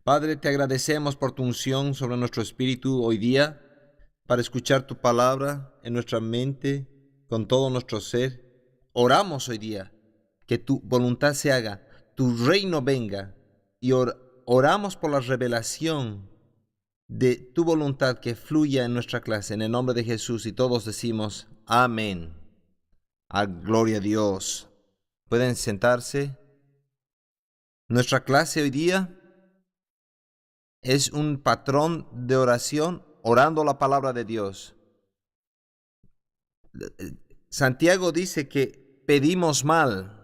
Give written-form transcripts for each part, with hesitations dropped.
Padre, te agradecemos por tu unción sobre nuestro espíritu hoy día, para escuchar tu palabra en nuestra mente, con todo nuestro ser. Oramos hoy día que tu voluntad se haga, tu reino venga, y oramos por la revelación de tu voluntad que fluya en nuestra clase, en el nombre de Jesús, y todos decimos amén. Gloria a Dios. Pueden sentarse. Nuestra clase hoy día es un patrón de oración, orando la palabra de Dios. Santiago dice que pedimos mal,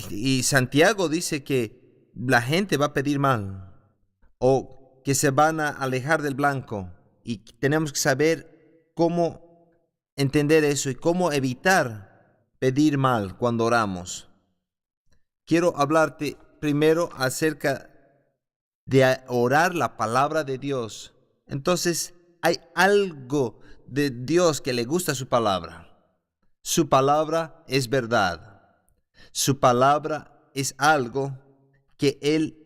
y Santiago dice que la gente va a pedir mal, o que se van a alejar del blanco, y tenemos que saber cómo entender eso y cómo evitar pedir mal cuando oramos. Quiero hablarte primero acerca de orar la palabra de Dios. Entonces, hay algo de Dios que le gusta su palabra. Su palabra es verdad. Su palabra es algo que Él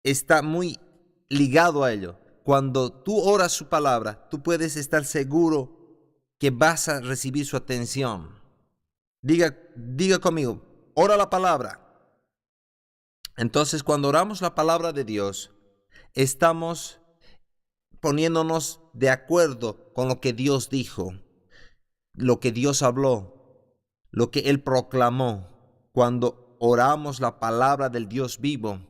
está muy ligado a ello. Cuando tú oras su palabra, tú puedes estar seguro que vas a recibir su atención. Diga conmigo, ora la palabra. Entonces, cuando oramos la palabra de Dios, estamos poniéndonos de acuerdo con lo que Dios dijo, lo que Dios habló, lo que Él proclamó. Cuando oramos la palabra del Dios vivo,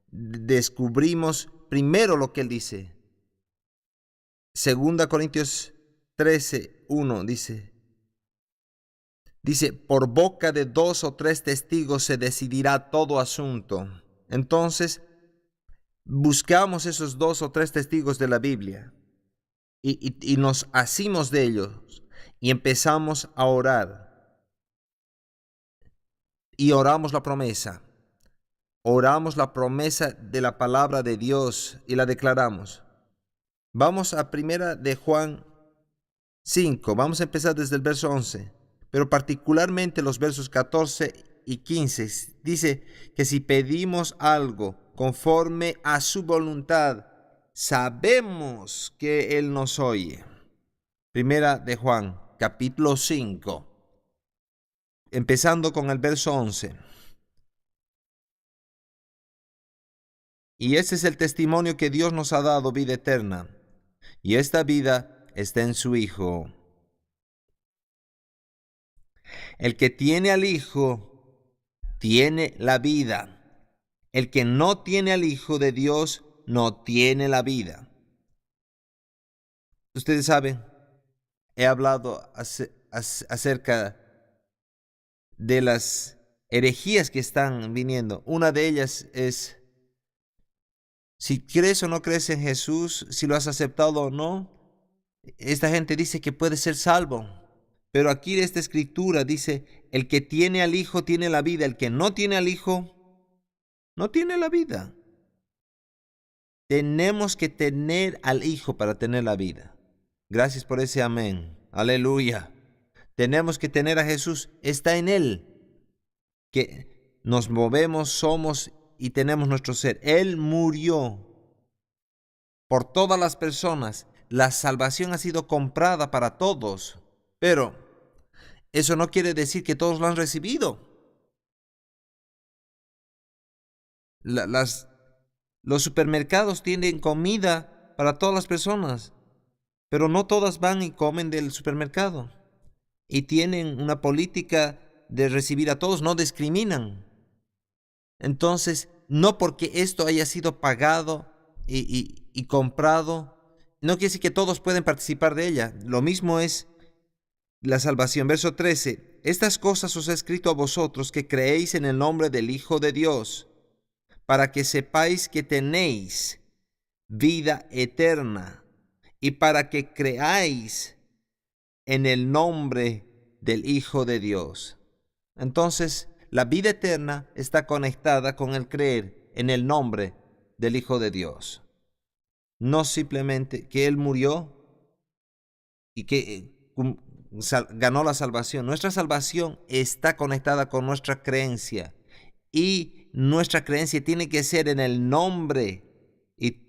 descubrimos primero lo que Él dice. 2 Corintios 13:1 dice, por boca de 2 o 3 testigos se decidirá todo asunto. Entonces, buscamos esos 2 o 3 testigos de la Biblia y nos asimos de ellos y empezamos a orar. Y oramos la promesa. Oramos la promesa de la palabra de Dios y la declaramos. Vamos a 1 de Juan 5. Vamos a empezar desde el verso 11. Pero particularmente los versos 14 y 15. Dice que si pedimos algo conforme a su voluntad, sabemos que Él nos oye. 1 de Juan, capítulo 5. Empezando con el verso 11. Y ese es el testimonio que Dios nos ha dado, vida eterna. Y esta vida está en su Hijo. El que tiene al Hijo, tiene la vida. El que no tiene al Hijo de Dios, no tiene la vida. Ustedes saben, he hablado acerca de las herejías que están viniendo. Una de ellas es, si crees o no crees en Jesús, si lo has aceptado o no, esta gente dice que puede ser salvo. Pero aquí esta escritura dice, el que tiene al Hijo tiene la vida, el que no tiene al Hijo no tiene la vida. Tenemos que tener al Hijo para tener la vida. Gracias por ese amén. Aleluya. Tenemos que tener a Jesús. Está en Él que nos movemos, somos y tenemos nuestro ser. Él murió por todas las personas. La salvación ha sido comprada para todos. Pero eso no quiere decir que todos lo han recibido. Los supermercados tienen comida para todas las personas, pero no todas van y comen del supermercado. Y tienen una política de recibir a todos, no discriminan. Entonces, no porque esto haya sido pagado y comprado, no quiere decir que todos pueden participar de ella. Lo mismo es la salvación. Verso 13. Estas cosas os he escrito a vosotros que creéis en el nombre del Hijo de Dios, para que sepáis que tenéis vida eterna y para que creáis en el nombre del Hijo de Dios. Entonces, la vida eterna está conectada con el creer en el nombre del Hijo de Dios. No simplemente que Él murió y que ganó la salvación. Nuestra salvación está conectada con nuestra creencia y nuestra creencia tiene que ser en el nombre. Y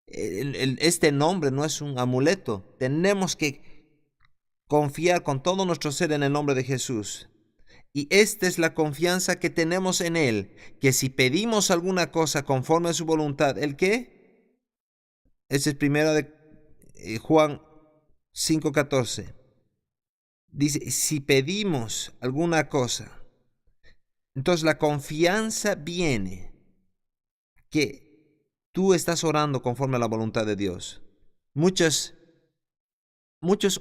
este nombre no es un amuleto. Tenemos que confiar con todo nuestro ser en el nombre de Jesús. Y esta es la confianza que tenemos en Él, que si pedimos alguna cosa conforme a su voluntad, ¿el qué? Ese es primero de Juan 5:14. Dice, si pedimos alguna cosa, entonces la confianza viene que tú estás orando conforme a la voluntad de Dios. Muchos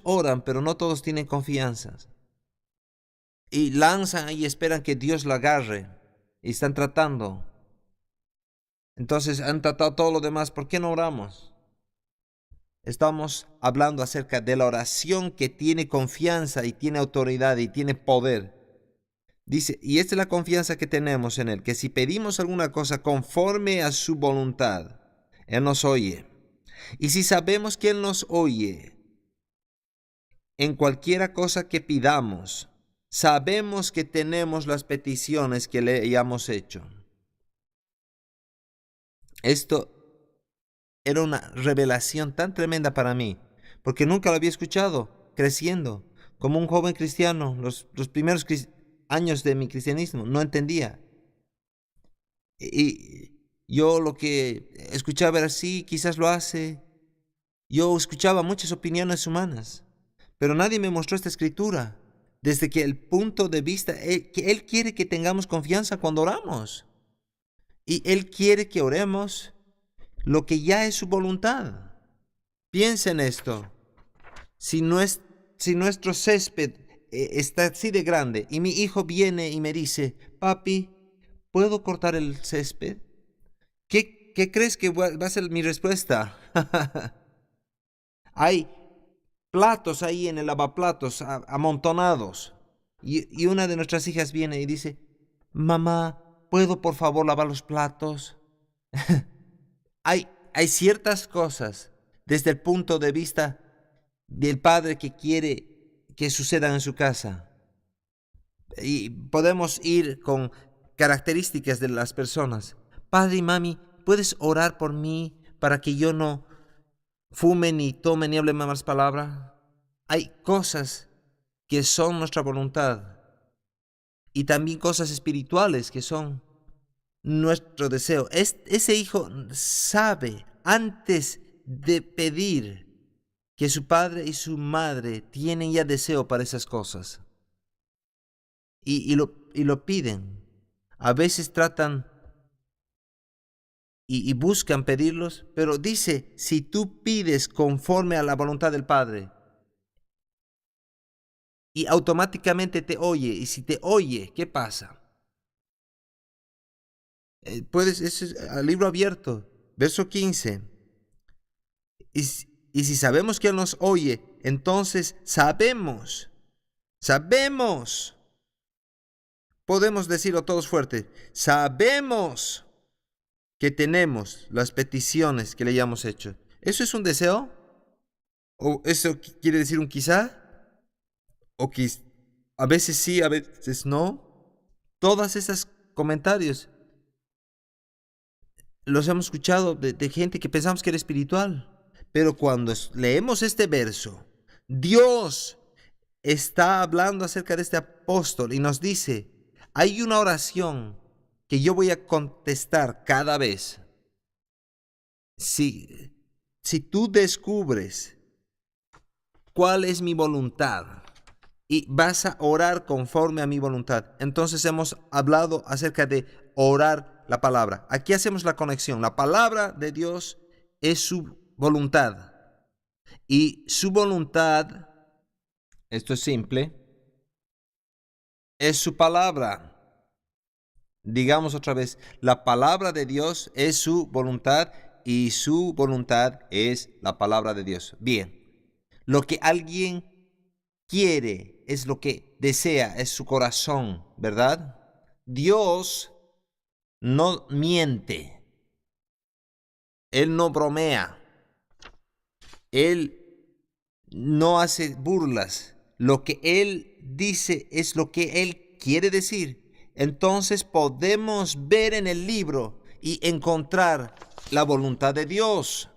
oran, pero no todos tienen confianza. Y lanzan y esperan que Dios la agarre. Y están tratando. Entonces han tratado todo lo demás. ¿Por qué no oramos? Estamos hablando acerca de la oración que tiene confianza y tiene autoridad y tiene poder. Dice, y esta es la confianza que tenemos en Él, que si pedimos alguna cosa conforme a su voluntad, Él nos oye. Y si sabemos que Él nos oye en cualquiera cosa que pidamos, sabemos que tenemos las peticiones que le hayamos hecho. Esto era una revelación tan tremenda para mí, porque nunca lo había escuchado creciendo. Como un joven cristiano, los primeros años de mi cristianismo, no entendía. Y yo lo que escuchaba era así, quizás lo hace. Yo escuchaba muchas opiniones humanas, pero nadie me mostró esta escritura. Desde que el punto de vista, que Él quiere que tengamos confianza cuando oramos. Y Él quiere que oremos lo que ya es su voluntad. Piensa en esto. Si nuestro césped está así de grande y mi hijo viene y me dice, papi, ¿puedo cortar el césped? ¿Qué crees que va a ser mi respuesta? Hay platos ahí en el lavaplatos amontonados. Y una de nuestras hijas viene y dice, mamá, ¿puedo por favor lavar los platos? Hay ciertas cosas desde el punto de vista del padre que quiere que sucedan en su casa. Y podemos ir con características de las personas. Padre y mami, ¿puedes orar por mí para que yo no fume ni tome ni hable malas palabras? Hay cosas que son nuestra voluntad y también cosas espirituales que son nuestro deseo. Ese hijo sabe antes de pedir que su padre y su madre tienen ya deseo para esas cosas. Y lo piden. A veces tratan y buscan pedirlos, pero dice, si tú pides conforme a la voluntad del Padre, y automáticamente te oye, y si te oye, ¿qué pasa? Ese es el libro abierto, verso 15. Y si sabemos que Él nos oye, entonces sabemos, podemos decirlo todos fuertes, sabemos que tenemos las peticiones que le hayamos hecho. ¿Eso es un deseo? ¿O eso quiere decir un quizá? ¿O a veces sí, a veces no? Todas esas comentarios los hemos escuchado de gente que pensamos que era espiritual. Pero cuando leemos este verso, Dios está hablando acerca de este apóstol y nos dice, hay una oración que yo voy a contestar cada vez. Si tú descubres cuál es mi voluntad y vas a orar conforme a mi voluntad, entonces hemos hablado acerca de orar la palabra. Aquí hacemos la conexión. La palabra de Dios es su voluntad. Y su voluntad, esto es simple, es su palabra. Digamos otra vez, la palabra de Dios es su voluntad y su voluntad es la palabra de Dios. Bien, lo que alguien quiere es lo que desea, es su corazón, ¿verdad? Dios no miente, Él no bromea, Él no hace burlas. Lo que Él dice es lo que Él quiere decir. entonces podemos ver en el libro y encontrar la voluntad de Dios.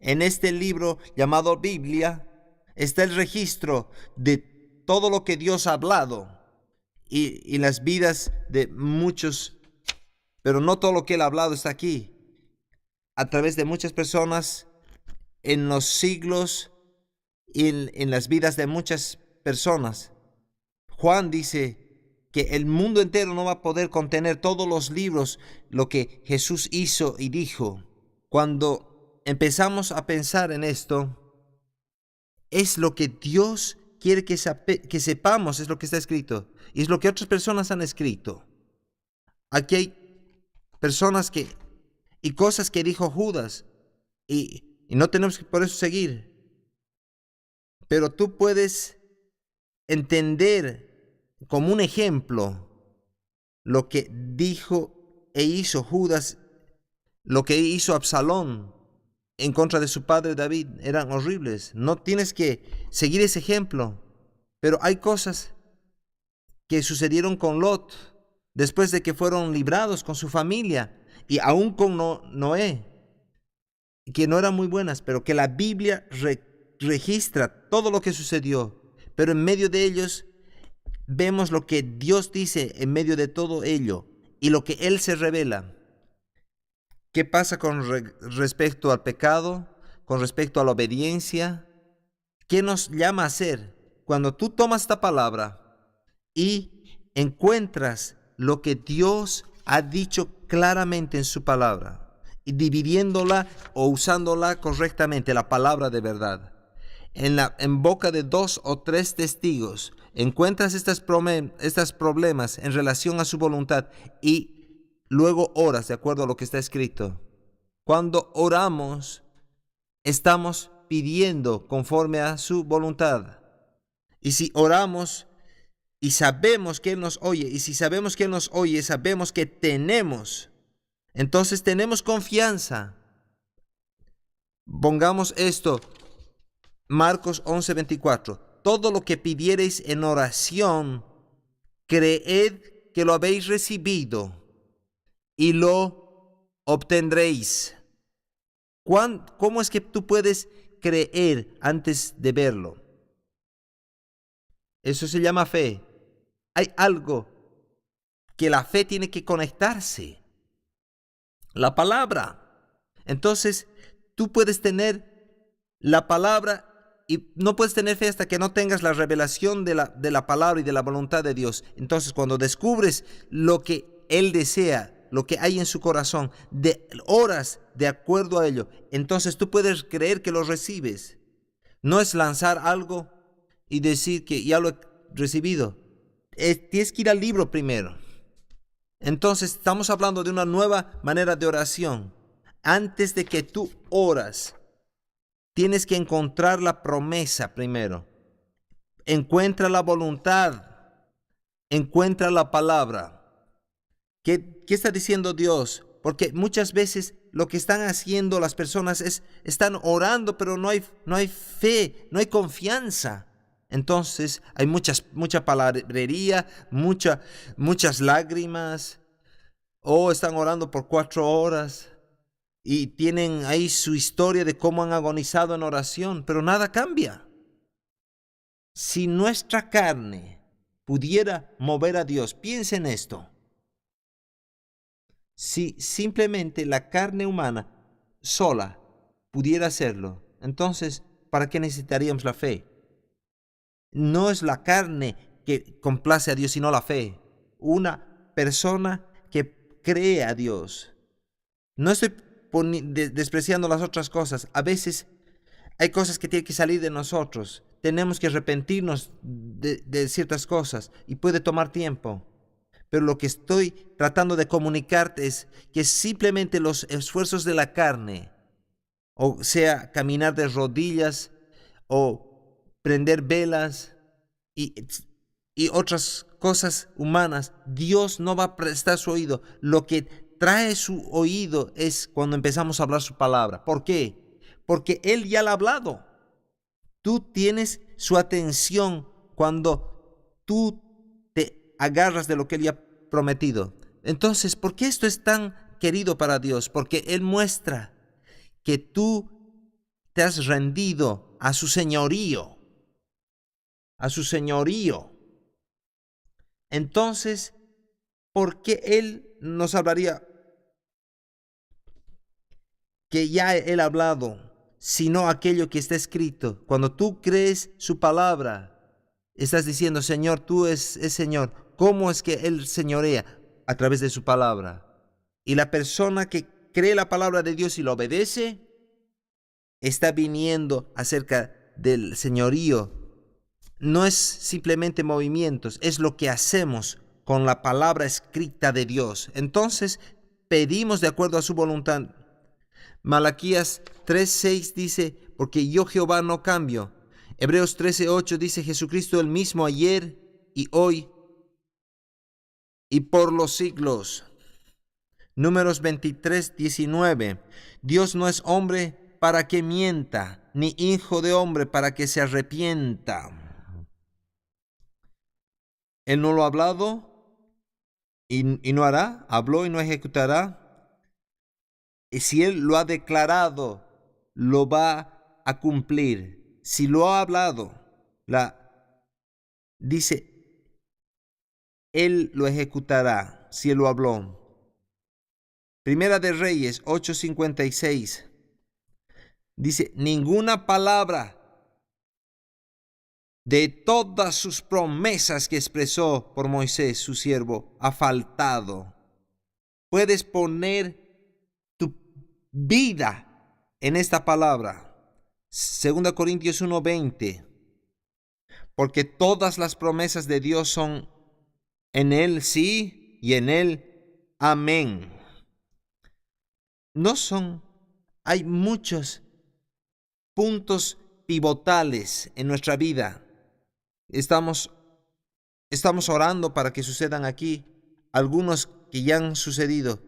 En este libro llamado Biblia está el registro de todo lo que Dios ha hablado y las vidas de muchos, pero no todo lo que Él ha hablado está aquí. A través de muchas personas en los siglos y en las vidas de muchas personas. Juan dice que el mundo entero no va a poder contener todos los libros, lo que Jesús hizo y dijo. Cuando empezamos a pensar en esto, es lo que Dios quiere que sepamos, es lo que está escrito, y es lo que otras personas han escrito. Aquí hay personas y cosas que dijo Judas, y no tenemos que por eso seguir. Pero tú puedes entender como un ejemplo lo que dijo e hizo Judas, lo que hizo Absalón en contra de su padre David, eran horribles. No tienes que seguir ese ejemplo, pero hay cosas que sucedieron con Lot después de que fueron librados con su familia y aún con Noé, que no eran muy buenas, pero que la Biblia registra todo lo que sucedió, pero en medio de ellos vemos lo que Dios dice en medio de todo ello y lo que Él se revela. ¿Qué pasa con respecto al pecado? Con respecto a la obediencia. ¿Qué nos llama a hacer? Cuando tú tomas esta palabra y encuentras lo que Dios ha dicho claramente en su palabra y dividiéndola o usándola correctamente, la palabra de verdad, en boca de 2 o 3 testigos, encuentras estos problemas en relación a su voluntad y luego oras de acuerdo a lo que está escrito. Cuando oramos, estamos pidiendo conforme a su voluntad. Y si oramos y sabemos que Él nos oye, y si sabemos que Él nos oye, sabemos que entonces tenemos confianza. Pongamos esto, Marcos 11:24. Todo lo que pidiereis en oración, creed que lo habéis recibido y lo obtendréis. ¿Cómo es que tú puedes creer antes de verlo? Eso se llama fe. Hay algo que la fe tiene que conectarse. La palabra. Entonces, tú puedes tener la palabra y no puedes tener fe hasta que no tengas la revelación de la palabra y de la voluntad de Dios. Entonces, cuando descubres lo que Él desea, lo que hay en su corazón, oras de acuerdo a ello, entonces tú puedes creer que lo recibes. No es lanzar algo y decir que ya lo he recibido. Tienes que ir al libro primero. Entonces estamos hablando de una nueva manera de oración. Antes de que tú oras, tienes que encontrar la promesa primero. Encuentra la voluntad. Encuentra la palabra. ¿Qué está diciendo Dios? Porque muchas veces lo que están haciendo las personas están orando, pero no hay fe, no hay confianza. Entonces hay mucha palabrería, muchas lágrimas. Están orando por 4 horas y tienen ahí su historia de cómo han agonizado en oración, pero nada cambia. Si nuestra carne pudiera mover a Dios, piensa en esto. Si simplemente la carne humana sola pudiera hacerlo, entonces, ¿para qué necesitaríamos la fe? No es la carne que complace a Dios, sino la fe. Una persona que cree a Dios. No estoy despreciando las otras cosas. A veces hay cosas que tienen que salir de nosotros. Tenemos que arrepentirnos de ciertas cosas y puede tomar tiempo. Pero lo que estoy tratando de comunicarte es que simplemente los esfuerzos de la carne, o sea, caminar de rodillas, o prender velas y otras cosas humanas, Dios no va a prestar su oído. Lo que trae su oído es cuando empezamos a hablar su palabra. ¿Por qué? Porque Él ya la ha hablado. Tú tienes su atención cuando tú te agarras de lo que Él ya prometido. Entonces, ¿por qué esto es tan querido para Dios? Porque Él muestra que tú te has rendido a su señorío, a su señorío. Entonces, ¿por qué Él nos hablaría que ya Él ha hablado, sino aquello que está escrito? Cuando tú crees su palabra, estás diciendo, Señor, tú es Señor. ¿Cómo es que Él señorea? A través de su palabra. Y la persona que cree la palabra de Dios y la obedece, está viniendo acerca del señorío. No es simplemente movimientos, es lo que hacemos con la palabra escrita de Dios. Entonces, pedimos de acuerdo a su voluntad. Malaquías 3:6 dice, porque yo Jehová no cambio. Hebreos 13:8 dice, Jesucristo el mismo ayer y hoy y por los siglos. Números 23:19, Dios no es hombre para que mienta, ni hijo de hombre para que se arrepienta. Él no lo ha hablado y no hará, habló y no ejecutará. Y si Él lo ha declarado, lo va a cumplir. Si lo ha hablado, dice, Él lo ejecutará, si Él lo habló. Primera de Reyes 8:56 dice, ninguna palabra de todas sus promesas que expresó por Moisés, su siervo, ha faltado. Puedes poner tu vida en esta palabra. 2 Corintios 1:20. Porque todas las promesas de Dios son en Él sí y en Él amén. Hay muchos puntos pivotales en nuestra vida. Estamos orando para que sucedan aquí algunos que ya han sucedido.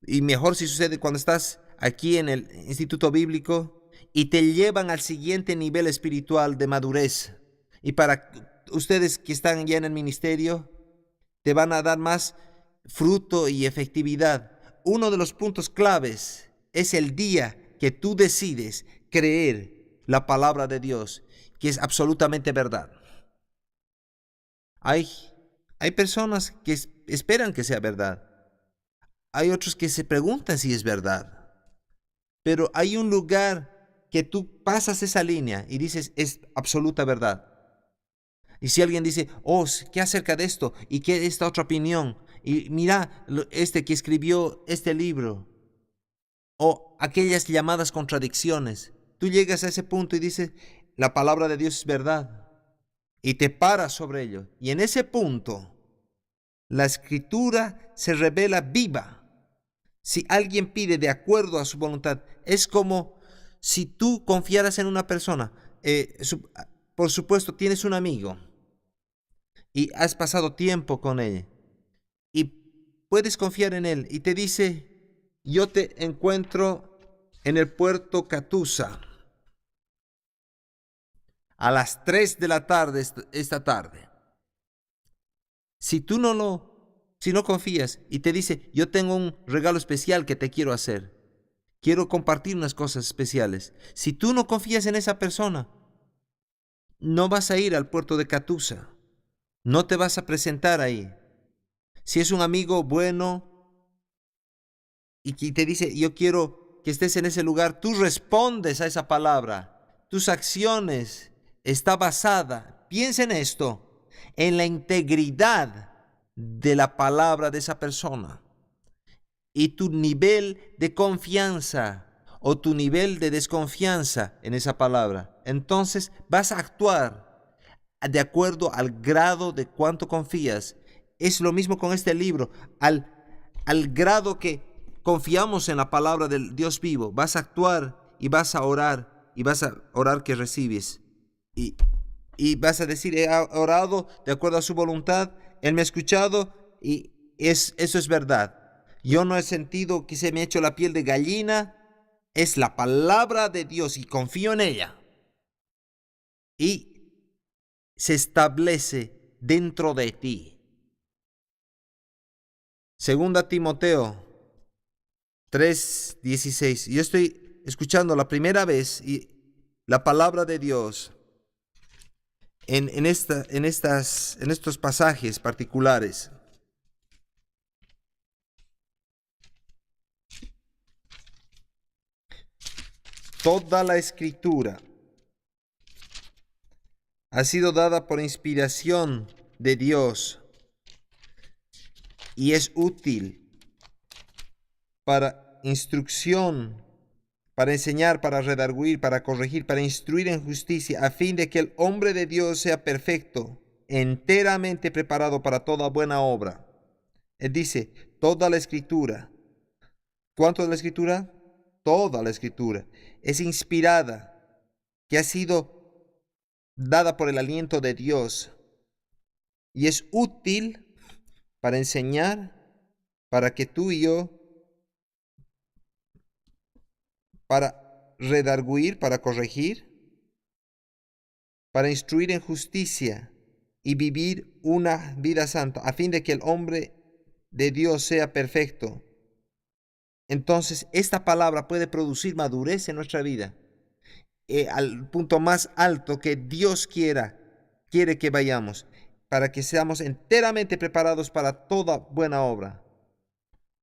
Y mejor si sucede cuando estás aquí en el Instituto Bíblico y te llevan al siguiente nivel espiritual de madurez. Y para ustedes que están ya en el ministerio, te van a dar más fruto y efectividad. Uno de los puntos claves es el día que tú decides creer la palabra de Dios, que es absolutamente verdad. Hay personas que esperan que sea verdad. Hay otros que se preguntan si es verdad. Pero hay un lugar que tú pasas esa línea y dices, es absoluta verdad. Y si alguien dice, ¿qué acerca de esto? ¿Y qué esta otra opinión? Y mira, este que escribió este libro. O aquellas llamadas contradicciones. Tú llegas a ese punto y dices, la palabra de Dios es verdad. Y te paras sobre ello. Y en ese punto, la escritura se revela viva. Si alguien pide de acuerdo a su voluntad, es como si tú confiaras en una persona. Por supuesto, tienes un amigo y has pasado tiempo con él y puedes confiar en él y te dice, yo te encuentro en el puerto Catusa a las 3 de la tarde esta tarde. Si no confías y te dice, yo tengo un regalo especial que te quiero hacer, quiero compartir unas cosas especiales. Si tú no confías en esa persona, no vas a ir al puerto de Catusa, no te vas a presentar ahí. Si es un amigo bueno y te dice, yo quiero que estés en ese lugar, tú respondes a esa palabra. Tus acciones está basada, piensa en esto, en la integridad de la palabra de esa persona. Y tu nivel de confianza o tu nivel de desconfianza en esa palabra. Entonces vas a actuar de acuerdo al grado de cuánto confías. Es lo mismo con este libro. Al grado que confiamos en la palabra del Dios vivo, vas a actuar y vas a orar que recibes. Y vas a decir, he orado de acuerdo a su voluntad, Él me ha escuchado y eso es verdad. Yo no he sentido que se me ha hecho la piel de gallina. Es la palabra de Dios y confío en ella. Y se establece dentro de ti. Segunda Timoteo 3:16. Yo estoy escuchando la primera vez y la palabra de Dios en estos pasajes particulares. Toda la escritura ha sido dada por inspiración de Dios y es útil para instrucción, para enseñar, para redarguir, para corregir, para instruir en justicia, a fin de que el hombre de Dios sea perfecto, enteramente preparado para toda buena obra. Él dice, toda la escritura. ¿Cuánto de la escritura? Toda la escritura es inspirada, que ha sido dada por el aliento de Dios y es útil para enseñar, para que tú y yo, para redarguir, para corregir, para instruir en justicia y vivir una vida santa, a fin de que el hombre de Dios sea perfecto. Entonces, esta palabra puede producir madurez en nuestra vida, al punto más alto que Dios quiere que vayamos, para que seamos enteramente preparados para toda buena obra.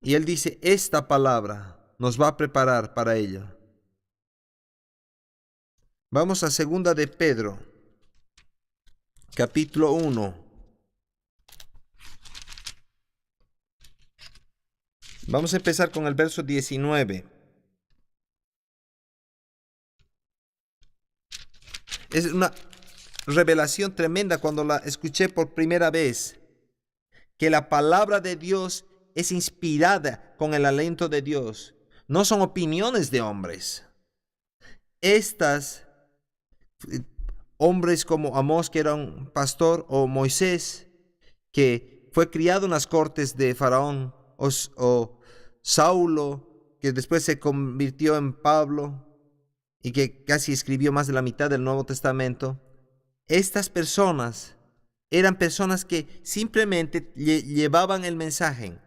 Y Él dice, esta palabra nos va a preparar para ello. Vamos a 2 de Pedro, capítulo 1. Vamos a empezar con el verso 19. Es una revelación tremenda cuando la escuché por primera vez, que la palabra de Dios es inspirada con el aliento de Dios. No son opiniones de hombres. Estas hombres como Amós, que era un pastor, o Moisés, que fue criado en las cortes de Faraón, o Saulo, que después se convirtió en Pablo y que casi escribió más de la mitad del Nuevo Testamento. Estas personas eran personas que simplemente llevaban el mensaje,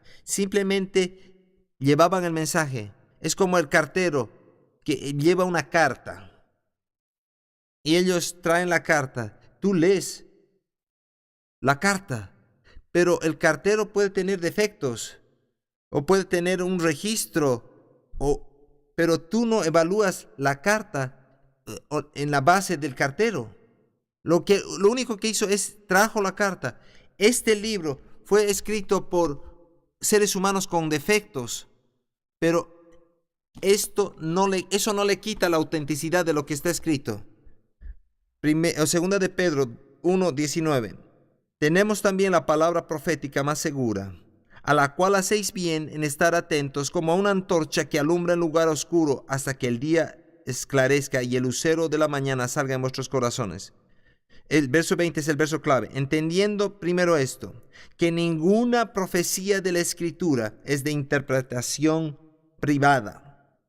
Es como el cartero que lleva una carta y ellos traen la carta. Tú lees la carta, pero el cartero puede tener defectos o puede tener un registro, pero tú no evalúas la carta en la base del cartero. Lo único que hizo trajo la carta. Este libro fue escrito por seres humanos con defectos, pero eso no le quita la autenticidad de lo que está escrito. Segunda de Pedro 1:19. Tenemos también la palabra profética más segura, a la cual hacéis bien en estar atentos como a una antorcha que alumbra en lugar oscuro hasta que el día esclarezca y el lucero de la mañana salga en vuestros corazones. El verso 20 es el verso clave. Entendiendo primero esto, que ninguna profecía de la Escritura es de interpretación privada,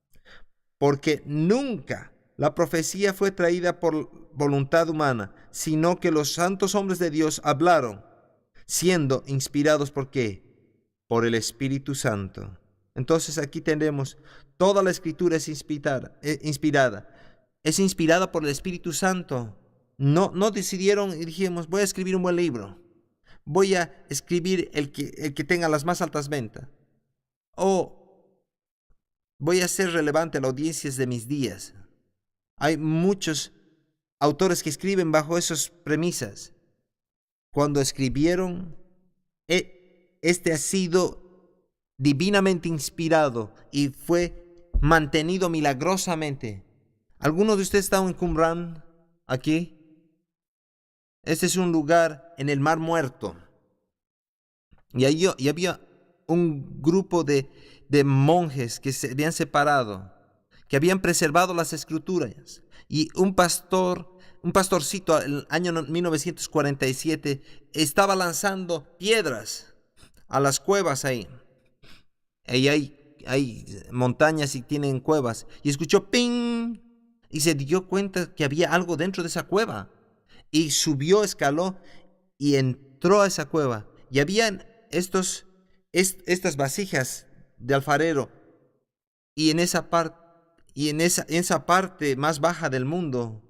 porque nunca la profecía fue traída por voluntad humana, sino que los santos hombres de Dios hablaron, siendo inspirados ¿por qué? Por el Espíritu Santo. Entonces aquí tenemos, toda la Escritura es inspirada. Es inspirada por el Espíritu Santo. No decidieron y dijimos, voy a escribir un buen libro. Voy a escribir el que tenga las más altas ventas. O voy a ser relevante a las audiencias de mis días. Hay muchos autores que escriben bajo esas premisas. Cuando escribieron, este ha sido divinamente inspirado y fue mantenido milagrosamente. ¿Alguno de ustedes está en Qumran aquí? Este es un lugar en el Mar Muerto. Y había un grupo de monjes que se habían separado, que habían preservado las escrituras. Y un pastorcito en el año 1947 estaba lanzando piedras a las cuevas ahí. Ahí hay montañas y tienen cuevas. Y escuchó ¡ping! Y se dio cuenta que había algo dentro de esa cueva. Y subió, escaló y entró a esa cueva. Y habían estos estas vasijas de alfarero y en esa parte más baja del mundo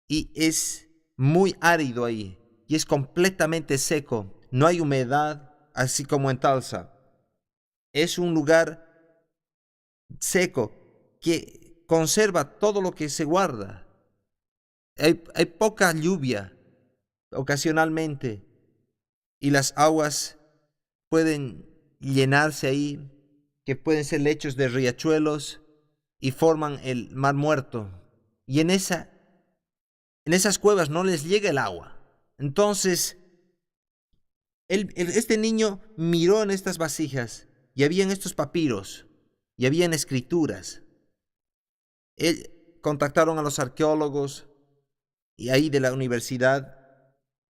y es muy árido ahí y es completamente seco. No hay humedad, así como en Tulsa. Es un lugar seco que conserva todo lo que se guarda. Hay poca lluvia ocasionalmente y las aguas pueden llenarse ahí, que pueden ser lechos de riachuelos y forman el mar muerto. Y en esas cuevas no les llega el agua. Entonces, este niño miró en estas vasijas y habían estos papiros y habían escrituras. Contactaron a los arqueólogos y ahí de la universidad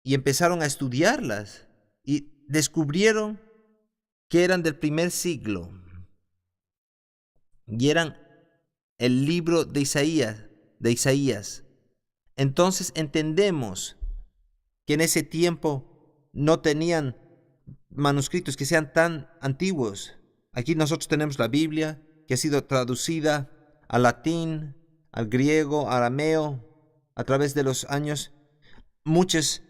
y empezaron a estudiarlas y descubrieron que eran del primer siglo y eran el libro de Isaías. Entonces entendemos que en ese tiempo no tenían manuscritos que sean tan antiguos. Aquí nosotros tenemos la Biblia, que ha sido traducida al latín, al griego, arameo, a través de los años. Muchos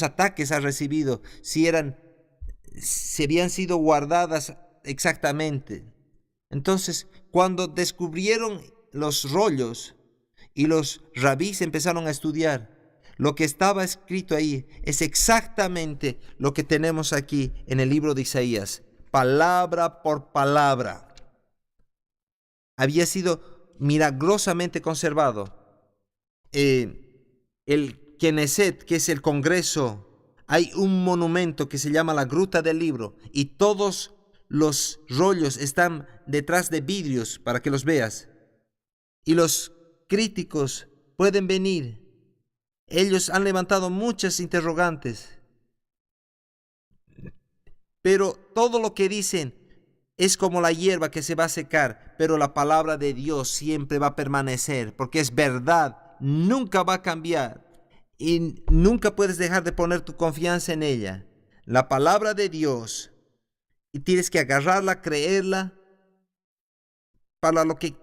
ataques ha recibido, si habían sido guardadas exactamente. Entonces, cuando descubrieron los rollos y los rabís empezaron a estudiar, lo que estaba escrito ahí es exactamente lo que tenemos aquí en el libro de Isaías, palabra por palabra. Había sido milagrosamente conservado. El Knesset, que es el Congreso, hay un monumento que se llama la Gruta del Libro y todos los rollos están detrás de vidrios para que los veas. Y los críticos pueden venir. Ellos han levantado muchas interrogantes. Pero todo lo que dicen es como la hierba que se va a secar, pero la palabra de Dios siempre va a permanecer, porque es verdad, nunca va a cambiar y nunca puedes dejar de poner tu confianza en ella. La palabra de Dios, y tienes que agarrarla, creerla, para lo que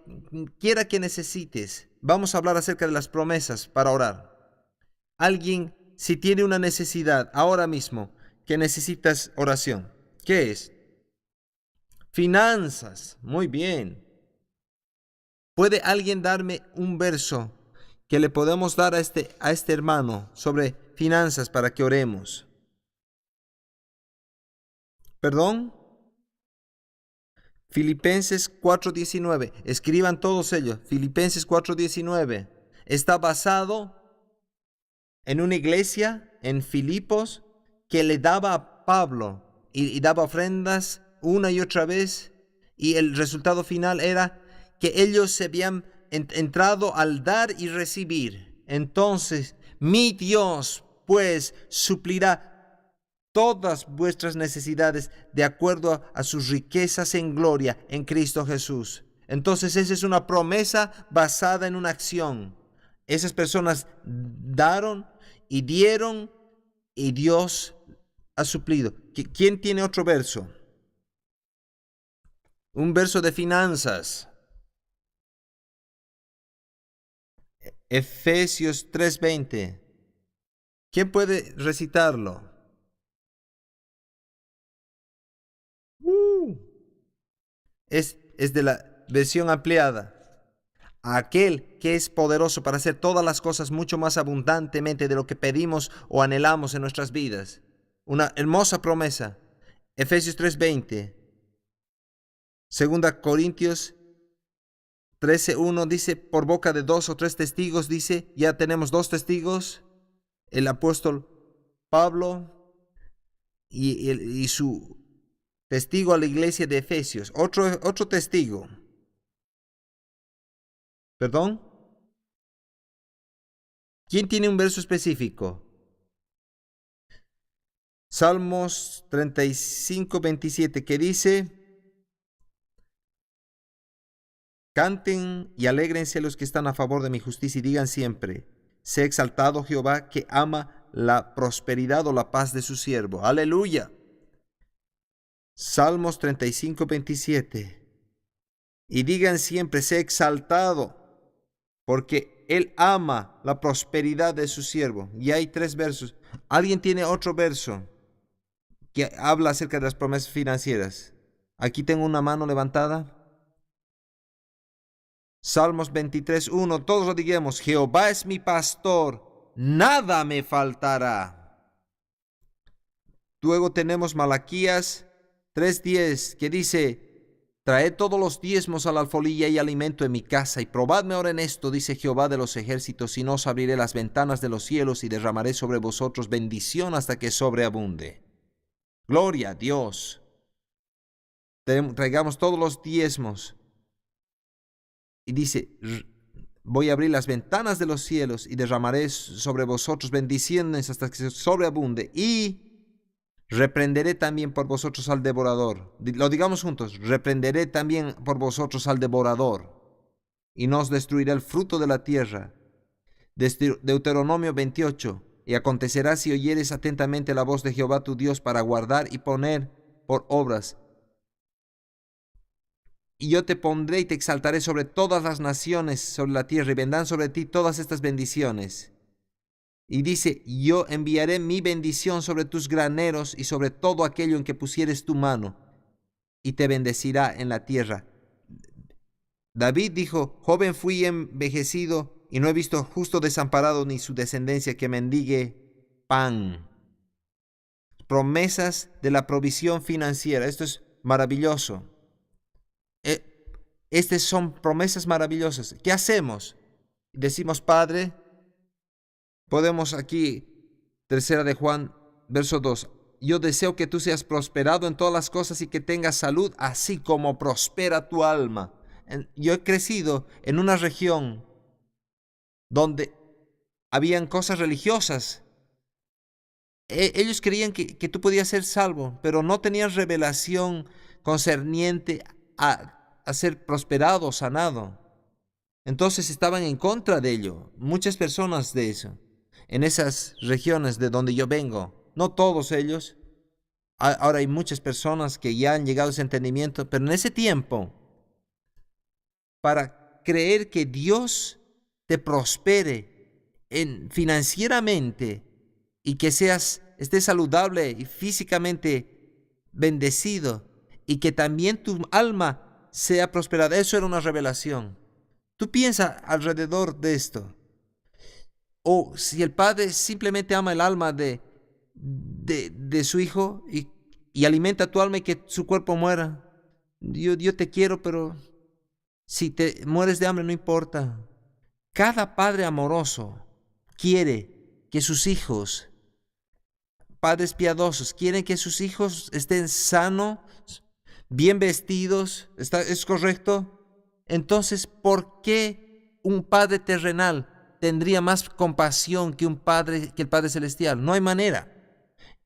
quiera que necesites. Vamos a hablar acerca de las promesas para orar. Alguien, si tiene una necesidad ahora mismo, que necesitas oración, ¿qué es? Finanzas, muy bien. ¿Puede alguien darme un verso que le podemos dar a este hermano sobre finanzas para que oremos? ¿Perdón? Filipenses 4:19. Escriban todos ellos. Filipenses 4:19. Está basado en una iglesia en Filipos que le daba a Pablo y daba ofrendas una y otra vez, y el resultado final era que ellos se habían entrado al dar y recibir. Entonces, mi Dios pues suplirá todas vuestras necesidades de acuerdo a sus riquezas en gloria en Cristo Jesús. Entonces, esa es una promesa basada en una acción. Esas personas daron y dieron y Dios ha suplido. ¿Quién tiene otro verso? Un verso de finanzas. Efesios 3:20. ¿Quién puede recitarlo? Es de la versión ampliada. Aquel que es poderoso para hacer todas las cosas mucho más abundantemente de lo que pedimos o anhelamos en nuestras vidas. Una hermosa promesa. Efesios 3:20. Segunda Corintios 13:1 dice, por boca de 2 o 3 testigos, dice, ya tenemos 2 testigos, el apóstol Pablo y su testigo a la iglesia de Efesios. Otro testigo. ¿Perdón? ¿Quién tiene un verso específico? Salmos 35:27, que dice, canten y alégrense los que están a favor de mi justicia y digan siempre, sea exaltado Jehová, que ama la prosperidad o la paz de su siervo. Aleluya. Salmos 35, 27. Y digan siempre, sé exaltado, porque Él ama la prosperidad de su siervo. Y hay 3 versos. ¿Alguien tiene otro verso que habla acerca de las promesas financieras? Aquí tengo una mano levantada. Salmos 23, 1. Todos lo digamos. Jehová es mi pastor, nada me faltará. Luego tenemos Malaquías 3:10, que dice, traed todos los diezmos a la alfolía y alimento en mi casa, y probadme ahora en esto, dice Jehová de los ejércitos, y no os abriré las ventanas de los cielos y derramaré sobre vosotros bendición hasta que sobreabunde. Gloria a Dios. Traigamos todos los diezmos. Y dice, voy a abrir las ventanas de los cielos y derramaré sobre vosotros bendiciones hasta que sobreabunde. Y reprenderé también por vosotros al devorador. Lo digamos juntos. Reprenderé también por vosotros al devorador. Y no os destruirá el fruto de la tierra. Deuteronomio 28. Y acontecerá si oyeres atentamente la voz de Jehová tu Dios para guardar y poner por obras. Y yo te pondré y te exaltaré sobre todas las naciones sobre la tierra, y vendrán sobre ti todas estas bendiciones. Y dice, yo enviaré mi bendición sobre tus graneros y sobre todo aquello en que pusieres tu mano, y te bendecirá en la tierra. David dijo, joven fui envejecido, y no he visto justo desamparado ni su descendencia que mendigue pan. Promesas de la provisión financiera. Esto es maravilloso. Estas son promesas maravillosas. ¿Qué hacemos? Decimos, Padre, podemos aquí, 3 de Juan, verso 2. Yo deseo que tú seas prosperado en todas las cosas y que tengas salud, así como prospera tu alma. Yo he crecido en una región donde habían cosas religiosas. Ellos creían que tú podías ser salvo, pero no tenían revelación concerniente a ser prosperado, sanado. Entonces estaban en contra de ello. Muchas personas de eso. En esas regiones de donde yo vengo. No todos ellos. Ahora hay muchas personas que ya han llegado a ese entendimiento. Pero en ese tiempo, para creer que Dios te prospere financieramente y que estés saludable y físicamente bendecido y que también tu alma sea prosperada, eso era una revelación. Tú piensas alrededor de esto. O si el padre simplemente ama el alma de su hijo y alimenta tu alma y que su cuerpo muera. Yo te quiero, pero si te mueres de hambre no importa. Cada padre amoroso quiere que sus hijos, padres piadosos, quieren que sus hijos estén sanos, bien vestidos. ¿Es correcto? Entonces, ¿por qué un padre terrenal tendría más compasión que el Padre Celestial? No hay manera.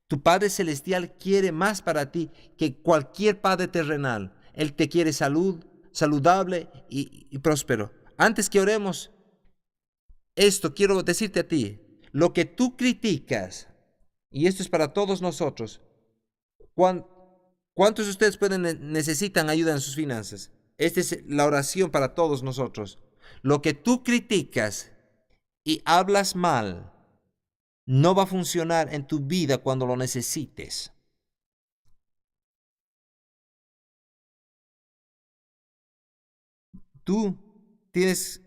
Tu Padre Celestial quiere más para ti que cualquier padre terrenal. Él te quiere saludable y próspero. Antes que oremos, quiero decirte a ti, lo que tú criticas, y esto es para todos nosotros, ¿cuántos de ustedes necesitan ayuda en sus finanzas? Esta es la oración para todos nosotros. Lo que tú criticas y hablas mal no va a funcionar en tu vida cuando lo necesites. Tú tienes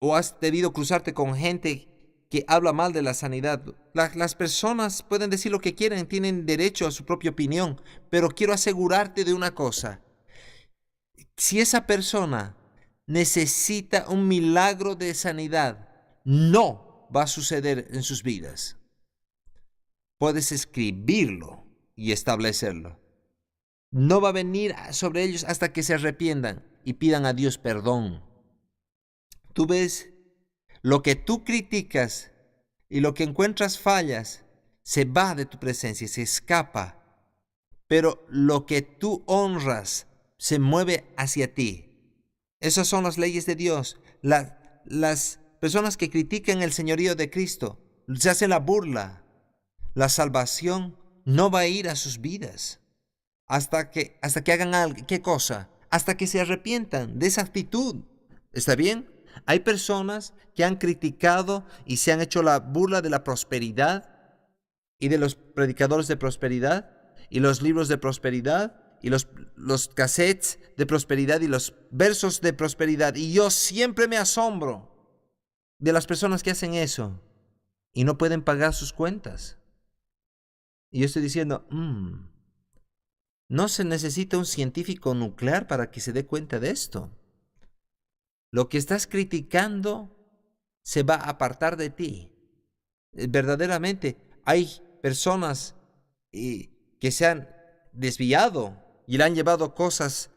o has debido cruzarte con gente que habla mal de la sanidad. Las personas pueden decir lo que quieren, tienen derecho a su propia opinión, pero quiero asegurarte de una cosa. Si esa persona necesita un milagro de sanidad, no va a suceder en sus vidas. Puedes escribirlo y establecerlo. No va a venir sobre ellos hasta que se arrepientan y pidan a Dios perdón. Tú ves, lo que tú criticas y lo que encuentras fallas, se va de tu presencia, se escapa. Pero lo que tú honras, se mueve hacia ti. Esas son las leyes de Dios. Las personas que critican el señorío de Cristo, se hacen la burla. La salvación no va a ir a sus vidas hasta que hagan algo. ¿Qué cosa? Hasta que se arrepientan de esa actitud. ¿Está bien? Hay personas que han criticado y se han hecho la burla de la prosperidad y de los predicadores de prosperidad y los libros de prosperidad y los cassettes de prosperidad y los versos de prosperidad. Y yo siempre me asombro de las personas que hacen eso y no pueden pagar sus cuentas. Y yo estoy diciendo, no se necesita un científico nuclear para que se dé cuenta de esto. Lo que estás criticando se va a apartar de ti. Verdaderamente hay personas que se han desviado y le han llevado cosas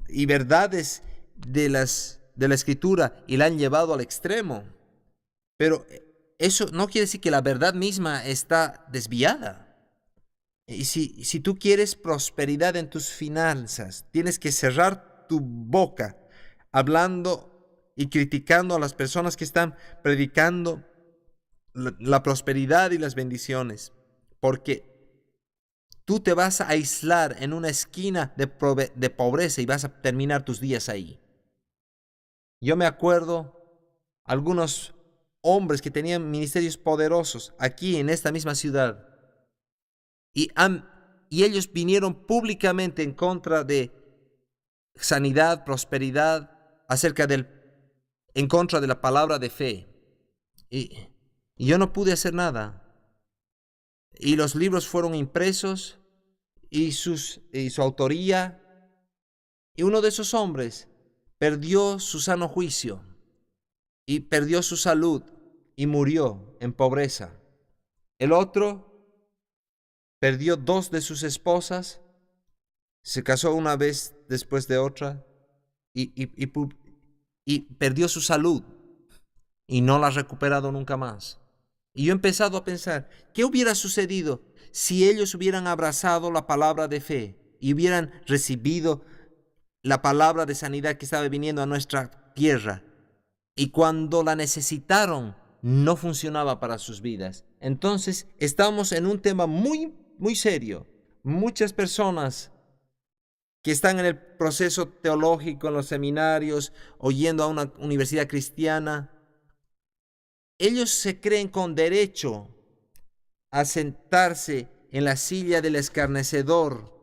y verdades de la Escritura y la han llevado al extremo. Pero eso no quiere decir que la verdad misma está desviada. Y si tú quieres prosperidad en tus finanzas, tienes que cerrar tu boca hablando y criticando a las personas que están predicando la prosperidad y las bendiciones, porque tú te vas a aislar en una esquina de pobreza y vas a terminar tus días ahí. Yo me acuerdo algunos hombres que tenían ministerios poderosos aquí en esta misma ciudad y ellos vinieron públicamente en contra de sanidad, prosperidad, en contra de la palabra de fe. Y yo no pude hacer nada. Y los libros fueron impresos y su autoría. Y uno de esos hombres perdió su sano juicio y perdió su salud y murió en pobreza. El otro perdió 2 de sus esposas, se casó una vez después de otra y perdió su salud y no la ha recuperado nunca más. Y yo he empezado a pensar, ¿qué hubiera sucedido si ellos hubieran abrazado la palabra de fe y hubieran recibido la palabra de sanidad que estaba viniendo a nuestra tierra? Y cuando la necesitaron, no funcionaba para sus vidas. Entonces, estamos en un tema muy, muy serio. Muchas personas que están en el proceso teológico, en los seminarios, o yendo a una universidad cristiana, ellos se creen con derecho a sentarse en la silla del escarnecedor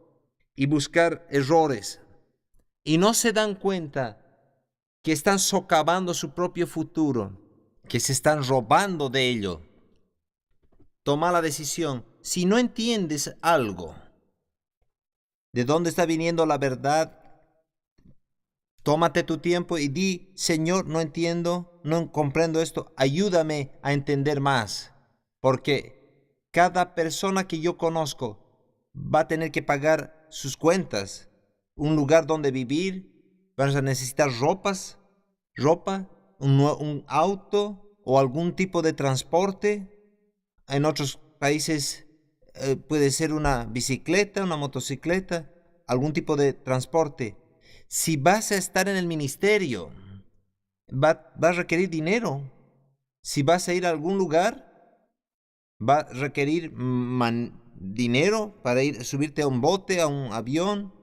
y buscar errores. Y no se dan cuenta que están socavando su propio futuro, que se están robando de ello. Toma la decisión. Si no entiendes algo, de dónde está viniendo la verdad, tómate tu tiempo y di, Señor, no entiendo, no comprendo esto, ayúdame a entender más, porque cada persona que yo conozco va a tener que pagar sus cuentas, un lugar donde vivir, vas a necesitar ropa, un auto o algún tipo de transporte. En otros países puede ser una bicicleta, una motocicleta, algún tipo de transporte. Si vas a estar en el ministerio, va a requerir dinero. Si vas a ir a algún lugar, va a requerir dinero para subirte a un bote, a un avión,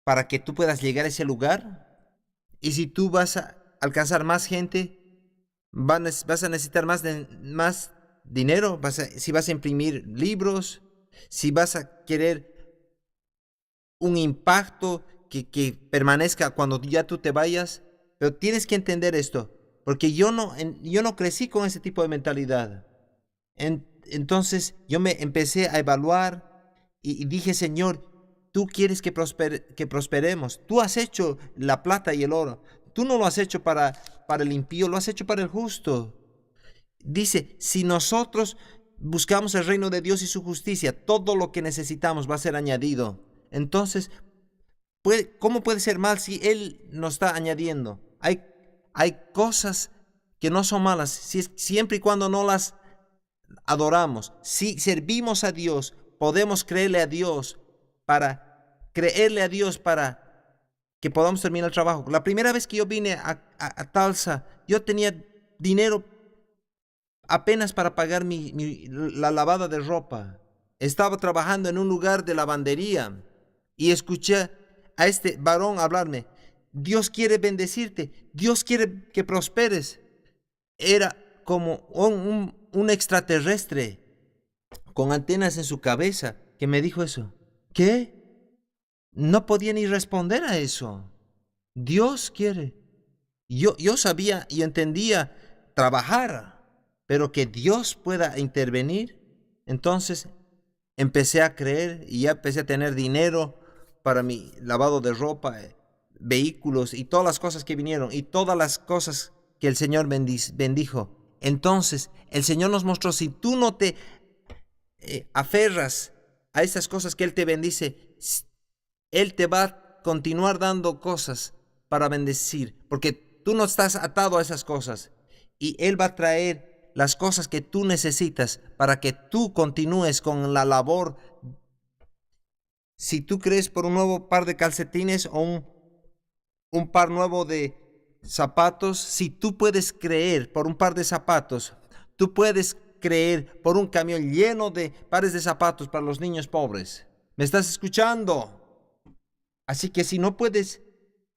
para que tú puedas llegar a ese lugar. Y si tú vas a alcanzar más gente, vas a necesitar más dinero. Si vas a imprimir libros, si vas a querer un impacto que permanezca cuando ya tú te vayas. Pero tienes que entender esto, porque yo no crecí con ese tipo de mentalidad. Entonces yo me empecé a evaluar y dije, Señor, tú quieres que prosperemos. Tú has hecho la plata y el oro. Tú no lo has hecho para el impío, lo has hecho para el justo. Dice, si nosotros buscamos el reino de Dios y su justicia, todo lo que necesitamos va a ser añadido. Entonces, ¿cómo puede ser mal si Él nos está añadiendo? Hay cosas que no son malas, siempre y cuando no las adoramos. Si servimos a Dios, podemos creerle a Dios para que podamos terminar el trabajo. La primera vez que yo vine a Tulsa, yo tenía dinero apenas para pagar la lavada de ropa. estaba trabajando en un lugar de lavandería y escuché a este varón hablarme. Dios quiere bendecirte, Dios quiere que prosperes. Era como un extraterrestre con antenas en su cabeza que me dijo eso. ¿Qué? No podía ni responder a eso. Dios quiere. Yo sabía y entendía trabajar, pero que Dios pueda intervenir. Entonces empecé a creer y ya empecé a tener dinero para mi lavado de ropa, vehículos y todas las cosas que vinieron y todas las cosas que el Señor bendijo. Entonces el Señor nos mostró, si tú no te aferras a esas cosas que Él te bendice, Él te va a continuar dando cosas para bendecir, porque tú no estás atado a esas cosas y Él va a traer las cosas que tú necesitas para que tú continúes con la labor. Si tú crees por un nuevo par de calcetines o un par nuevo de zapatos, si tú puedes creer por un par de zapatos, tú puedes creer por un camión lleno de pares de zapatos para los niños pobres. ¿Me estás escuchando? Así que si no puedes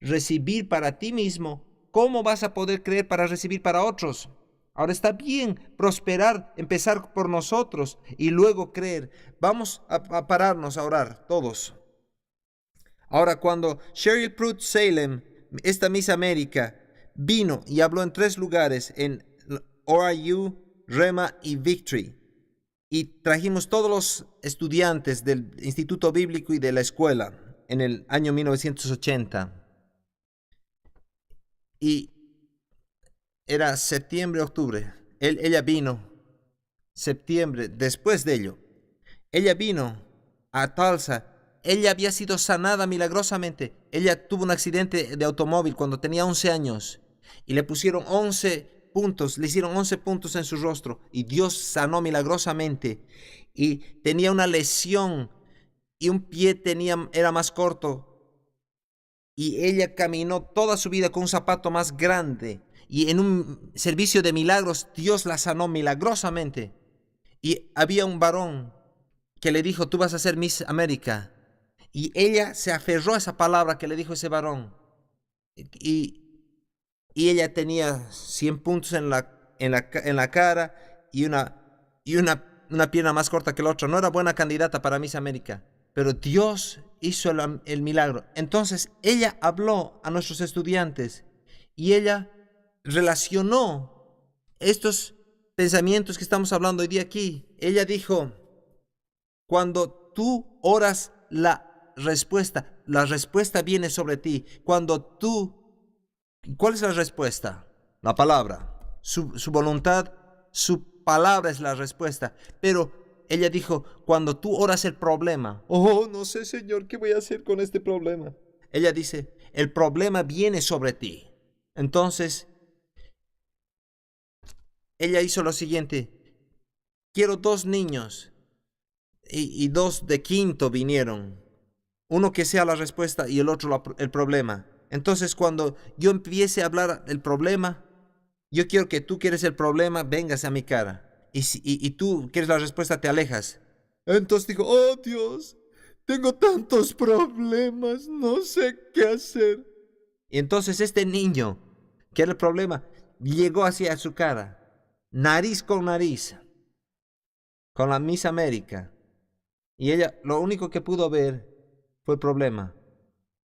recibir para ti mismo, ¿cómo vas a poder creer para recibir para otros? Ahora está bien prosperar, empezar por nosotros y luego creer. Vamos a pararnos a orar todos. Ahora, cuando Cheryl Pruitt Salem, esta Miss América, vino y habló en 3 lugares, en ORU, Rema y Victory, y trajimos todos los estudiantes del Instituto Bíblico y de la escuela en el año 1980. Y era septiembre, octubre. Ella vino septiembre, después de ello. Ella vino a Tulsa. Ella había sido sanada milagrosamente. Ella tuvo un accidente de automóvil cuando tenía 11 años y le pusieron 11 puntos, le hicieron 11 puntos en su rostro y Dios sanó milagrosamente. Y tenía una lesión y un pie era más corto. Y ella caminó toda su vida con un zapato más grande. Y en un servicio de milagros, Dios la sanó milagrosamente. Y había un varón que le dijo, tú vas a ser Miss América. Y ella se aferró a esa palabra que le dijo ese varón. Y ella tenía 100 puntos en la cara y una pierna más corta que la otra. No era buena candidata para Miss América. Pero Dios hizo el milagro. Entonces ella habló a nuestros estudiantes y ella relacionó estos pensamientos que estamos hablando hoy día aquí. Ella dijo, cuando tú oras la respuesta viene sobre ti. ¿Cuál es la respuesta? La palabra, su voluntad, su palabra es la respuesta. Pero ella dijo, cuando tú oras el problema, oh, no sé, Señor, ¿qué voy a hacer con este problema? Ella dice, el problema viene sobre ti. Entonces, ella hizo lo siguiente, quiero 2 niños y 2 de quinto vinieron. Uno que sea la respuesta y el otro el problema. Entonces, cuando yo empiece a hablar del problema, yo quiero que tú quieres el problema, vengas a mi cara. Y tú quieres la respuesta, te alejas. Entonces digo, oh Dios, tengo tantos problemas, no sé qué hacer. Y entonces este niño, que era el problema, llegó hacia su cara, nariz con la Miss América. Y ella, lo único que pudo ver fue el problema.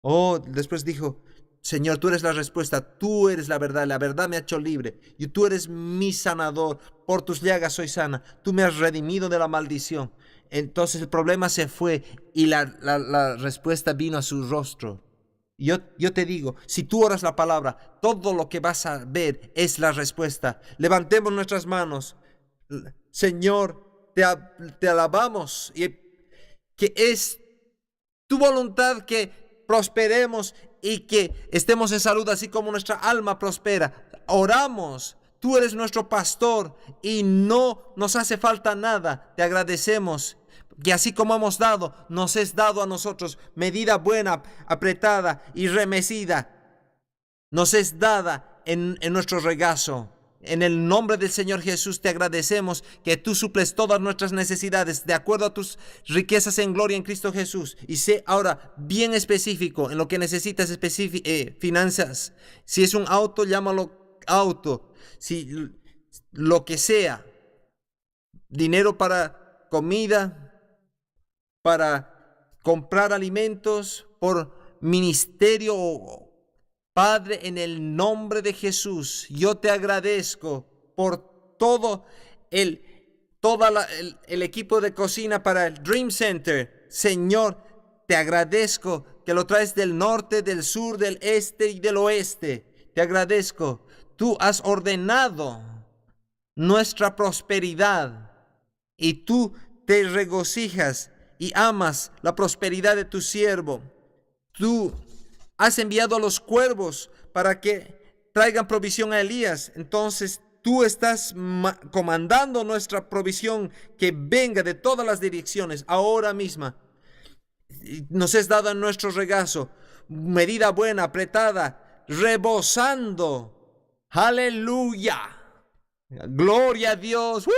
Oh, después dijo, Señor, tú eres la respuesta, tú eres la verdad me ha hecho libre, y tú eres mi sanador, por tus llagas soy sana, tú me has redimido de la maldición. Entonces el problema se fue y la respuesta vino a su rostro. Yo te digo, si tú oras la palabra, todo lo que vas a ver es la respuesta. Levantemos nuestras manos. Señor, te alabamos, y que es tu voluntad que prosperemos y que estemos en salud así como nuestra alma prospera. Oramos, tú eres nuestro pastor y no nos hace falta nada. Te agradecemos que así como hemos dado, nos es dado a nosotros medida buena, apretada y remecida. Nos es dada en nuestro regazo. En el nombre del Señor Jesús te agradecemos que tú suples todas nuestras necesidades de acuerdo a tus riquezas en gloria en Cristo Jesús. Y sé ahora bien específico en lo que necesitas, finanzas. Si es un auto, llámalo auto. Si lo que sea, dinero para comida, para comprar alimentos, por ministerio. Padre, en el nombre de Jesús, yo te agradezco por todo el equipo de cocina para el Dream Center. Señor, te agradezco que lo traes del norte, del sur, del este y del oeste. Te agradezco. Tú has ordenado nuestra prosperidad y tú te regocijas y amas la prosperidad de tu siervo. Tú has enviado a los cuervos para que traigan provisión a Elías. Entonces tú estás comandando nuestra provisión que venga de todas las direcciones ahora misma. Nos es dada en nuestro regazo, medida buena, apretada, rebosando. Aleluya. Gloria a Dios. ¡Woo!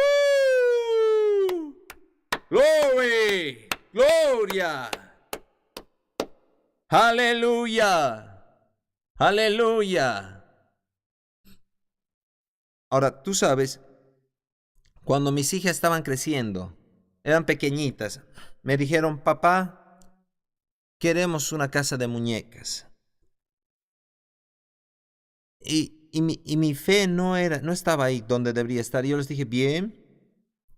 Glory. Gloria. Aleluya. Aleluya. Ahora, tú sabes, cuando mis hijas estaban creciendo, eran pequeñitas, me dijeron, papá, queremos una casa de muñecas. Y mi fe no estaba ahí donde debería estar. Yo les dije, bien,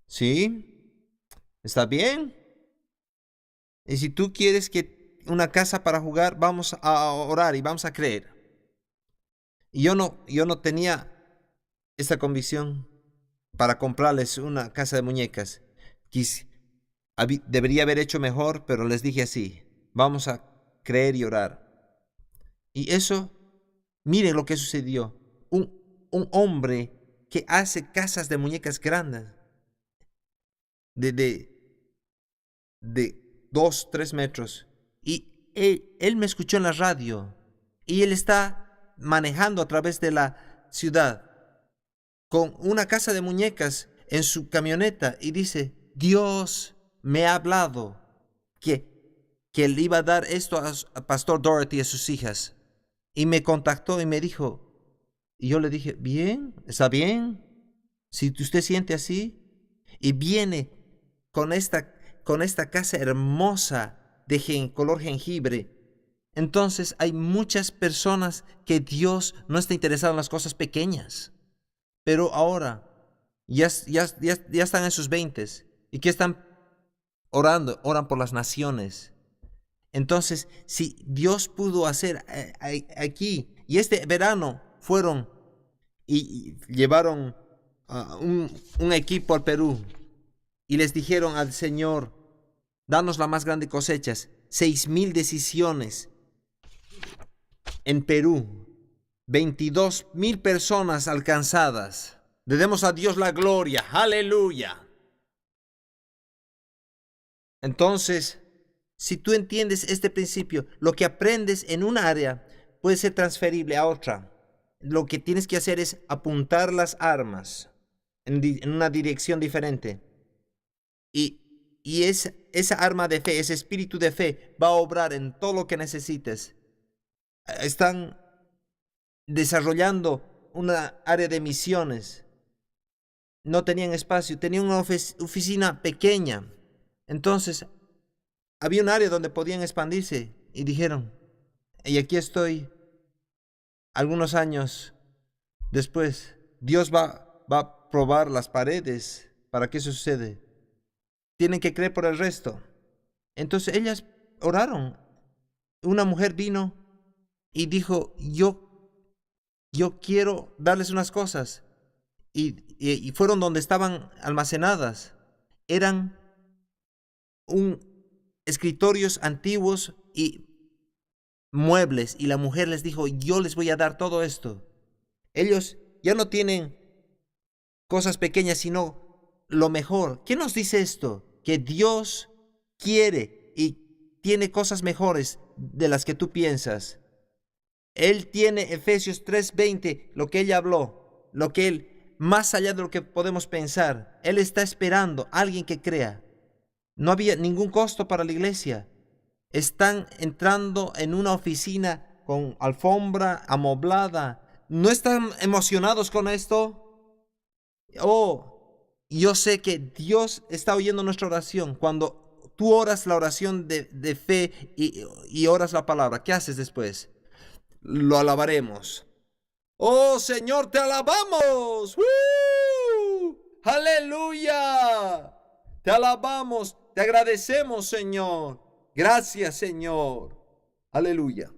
sí, está bien. Y si tú quieres que una casa para jugar, vamos a orar y vamos a creer. Y yo no tenía esa convicción para comprarles una casa de muñecas. Debería haber hecho mejor, pero les dije así, vamos a creer y orar. Y eso, miren lo que sucedió. Un hombre que hace casas de muñecas grandes, de 2, 3 metros. Y él me escuchó en la radio. Y él está manejando a través de la ciudad con una casa de muñecas en su camioneta. Y dice, Dios me ha hablado que él iba a dar esto a Pastor Dorothy y a sus hijas. Y me contactó y me dijo, y yo le dije, bien, está bien. Si usted siente así. Y viene con esta casa hermosa de color jengibre. Entonces hay muchas personas que Dios no está interesado en las cosas pequeñas. Pero ahora ya están en sus 20s. ¿Y qué están orando? Oran por las naciones. Entonces, si Dios pudo hacer aquí, y este verano fueron y llevaron un equipo al Perú y les dijeron al Señor, danos la más grande cosechas, 6,000 decisiones en Perú, 22,000 personas alcanzadas. Le demos a Dios la gloria, aleluya. Entonces, si tú entiendes este principio, lo que aprendes en un área puede ser transferible a otra. Lo que tienes que hacer es apuntar las armas en una dirección diferente. Y esa arma de fe, ese espíritu de fe va a obrar en todo lo que necesites. Están desarrollando una área de misiones. No tenían espacio, tenían una oficina pequeña. Entonces, había un área donde podían expandirse y dijeron, y aquí estoy, algunos años después, Dios va a probar las paredes para que eso suceda. Tienen que creer por el resto. Entonces ellas oraron. Una mujer vino y dijo, yo quiero darles unas cosas. Y fueron donde estaban almacenadas. Eran escritorios antiguos y muebles. Y la mujer les dijo, yo les voy a dar todo esto. Ellos ya no tienen cosas pequeñas, sino lo mejor. ¿Qué nos dice esto? Que Dios quiere y tiene cosas mejores de las que tú piensas. Él tiene Efesios 3:20, lo que Él habló, lo que Él más allá de lo que podemos pensar. Él está esperando a alguien que crea. No había ningún costo para la iglesia. Están entrando en una oficina con alfombra amoblada. ¿No están emocionados con esto? Oh, yo sé que Dios está oyendo nuestra oración. Cuando tú oras la oración de fe y oras la palabra, ¿qué haces después? Lo alabaremos. Oh Señor, te alabamos. ¡Woo! Aleluya. Te alabamos, te agradecemos, Señor. Gracias, Señor. Aleluya.